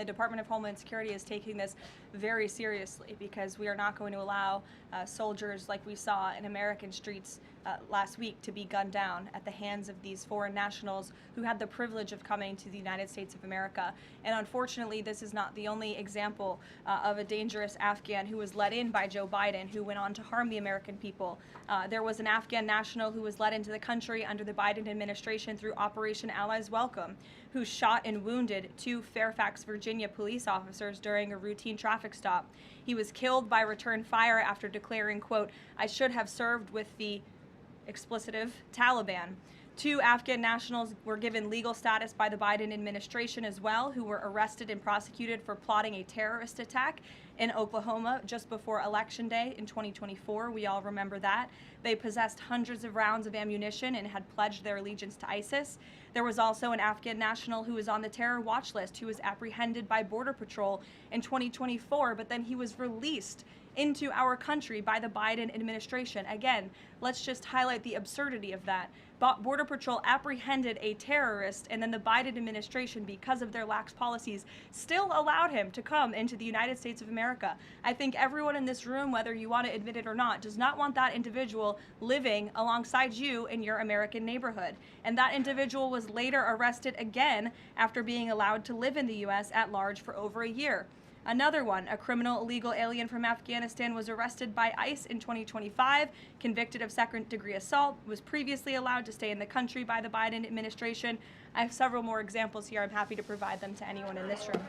the Department of Homeland Security is taking this very seriously, because we are not going to allow soldiers like we saw in American streets last week to be gunned down at the hands of these foreign nationals who had the privilege of coming to the United States of America. And unfortunately, this is not the only example of a dangerous Afghan who was let in by Joe Biden, who went on to harm the American people. There was an Afghan national who was let into the country under the Biden administration through Operation Allies Welcome, who shot and wounded 2 Fairfax, Virginia police officers during a routine traffic stop. He was killed by return fire after declaring, quote, "I should have served with the explicitive Taliban." 2 Afghan nationals were given legal status by the Biden administration as well, who were arrested and prosecuted for plotting a terrorist attack in Oklahoma just before Election Day in 2024. We all remember that. They possessed hundreds of rounds of ammunition and had pledged their allegiance to ISIS. There was also an Afghan national who was on the terror watch list who was apprehended by Border Patrol in 2024, but then he was released into our country by the Biden administration. Again, let's just highlight the absurdity of that. Border Patrol apprehended a terrorist, and then the Biden administration, because of their lax policies, still allowed him to come into the United States of America. I think everyone in this room, whether you want to admit it or not, does not want that individual living alongside you in your American neighborhood. And that individual was later arrested again after being allowed to live in the U.S. at large for over a year. Another one, a criminal illegal alien from Afghanistan, was arrested by ICE in 2025, convicted of second-degree assault, was previously allowed to stay in the country by the Biden administration. I have several more examples here. I'm happy to provide them to anyone in this room.